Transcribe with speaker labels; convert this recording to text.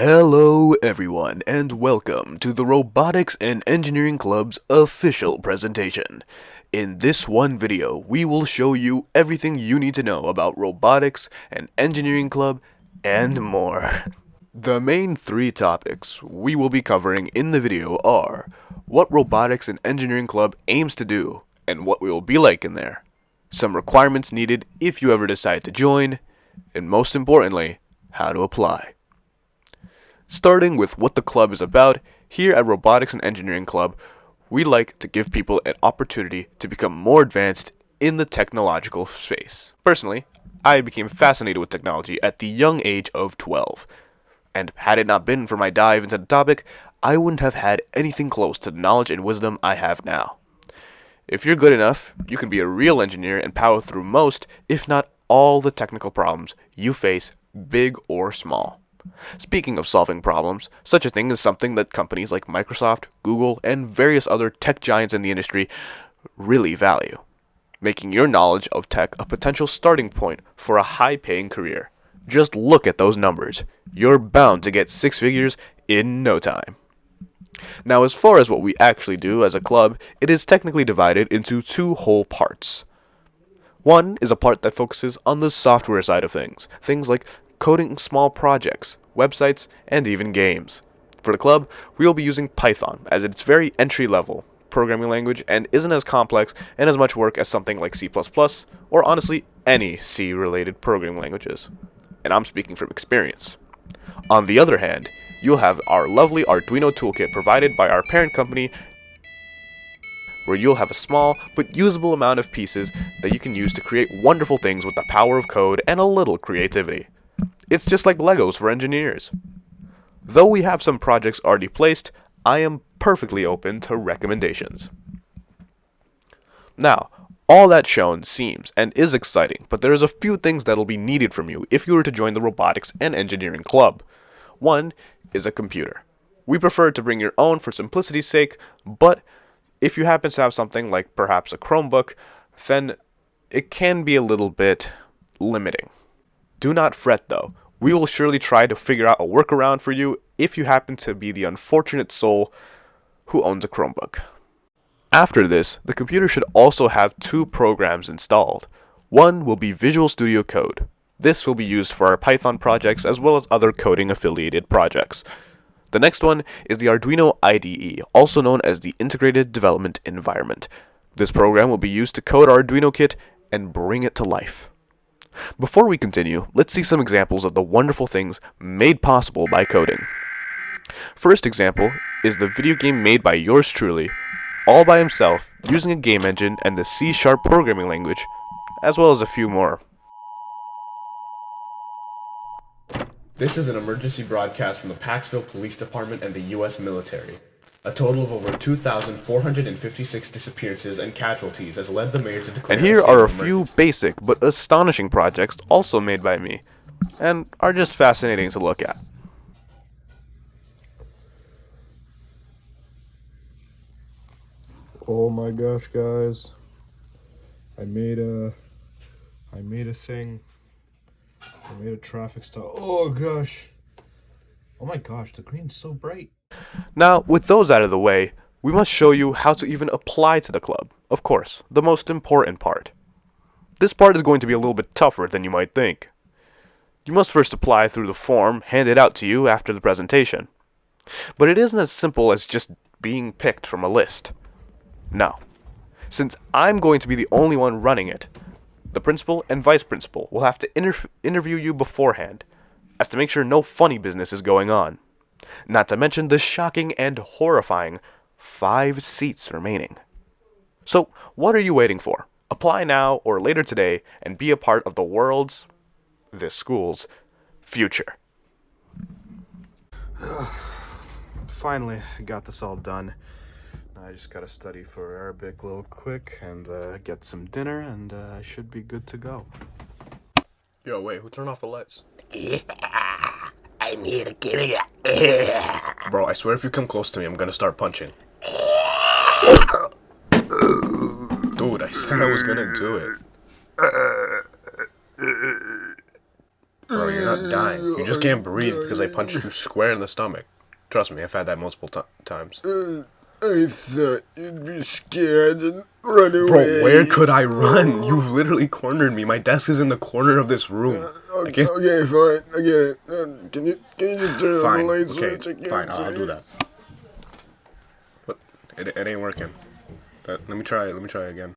Speaker 1: Hello everyone, and welcome to the Robotics and Engineering Club's official presentation. In this one video, we will show you everything you need to know about Robotics and Engineering Club and more. The main three topics we will be covering in the video are what Robotics and Engineering Club aims to do and what we will be like in there, some requirements needed if you ever decide to join, and most importantly, how to apply. Starting with what the club is about, here at Robotics and Engineering Club, we like to give people an opportunity to become more advanced in the technological space. Personally, I became fascinated with technology at the young age of 12, and had it not been for my dive into the topic, I wouldn't have had anything close to the knowledge and wisdom I have now. If you're good enough, you can be a real engineer and power through most, if not all, the technical problems you face, big or small. Speaking of solving problems, such a thing is something that companies like Microsoft, Google, and various other tech giants in the industry really value, making your knowledge of tech a potential starting point for a high-paying career. Just look at those numbers. You're bound to get six figures in no time. Now, as far as what we actually do as a club, it is technically divided into two whole parts. One is a part that focuses on the software side of things like coding small projects, websites, and even games. For the club, we will be using Python, as it's very entry-level programming language and isn't as complex and as much work as something like C++, or honestly, any C-related programming languages. And I'm speaking from experience. On the other hand, you'll have our lovely Arduino toolkit provided by our parent company, where you'll have a small but usable amount of pieces that you can use to create wonderful things with the power of code and a little creativity. It's just like Legos for engineers. Though we have some projects already placed, I am perfectly open to recommendations. Now, all that shown seems and is exciting, but there's a few things that'll be needed from you if you were to join the Robotics and Engineering Club. One is a computer. We prefer to bring your own for simplicity's sake, but if you happen to have something like perhaps a Chromebook, then it can be a little bit limiting. Do not fret though. We will surely try to figure out a workaround for you if you happen to be the unfortunate soul who owns a Chromebook. After this, the computer should also have two programs installed. One will be Visual Studio Code. This will be used for our Python projects as well as other coding affiliated projects. The next one is the Arduino IDE, also known as the Integrated Development Environment. This program will be used to code our Arduino kit and bring it to life. Before we continue, let's see some examples of the wonderful things made possible by coding. First example is the video game made by yours truly, all by himself, using a game engine and the C# programming language, as well as a few more.
Speaker 2: This is an emergency broadcast from the Paxville Police Department and the U.S. military. A total of over 2,456 disappearances and casualties has led the mayor to declare.
Speaker 1: And here are a few basic but astonishing projects also made by me, and are just fascinating to look at.
Speaker 3: Oh my gosh, guys. I made a thing. I made a traffic stop. Oh gosh. Oh my gosh, the green's so bright.
Speaker 1: Now, with those out of the way, we must show you how to even apply to the club. Of course, the most important part. This part is going to be a little bit tougher than you might think. You must first apply through the form handed out to you after the presentation. But it isn't as simple as just being picked from a list. No. Since I'm going to be the only one running it, the principal and vice principal will have to interview you beforehand, as to make sure no funny business is going on. Not to mention the shocking and horrifying 5 seats remaining. So, what are you waiting for? Apply now or later today and be a part of this school's future.
Speaker 3: Finally, I got this all done. Now I just gotta study for Arabic real quick and get some dinner, and I should be good to go.
Speaker 1: Yo, wait, who turned off the lights?
Speaker 4: I'm here to kill you.
Speaker 1: Bro, I swear if you come close to me, I'm gonna start punching. Dude, I said I was gonna do it. Bro,
Speaker 2: you're not dying. You just can't breathe because I punched you square in the stomach. Trust me, I've had that multiple times.
Speaker 3: I thought you'd be scared and run away.
Speaker 2: Bro, where could I run? You've literally cornered me. My desk is in the corner of this room. I can't...
Speaker 3: Okay, fine. I get it. Can you just turn on the lights?
Speaker 2: Okay, fine. I'll do that. But it ain't working. Let me try again.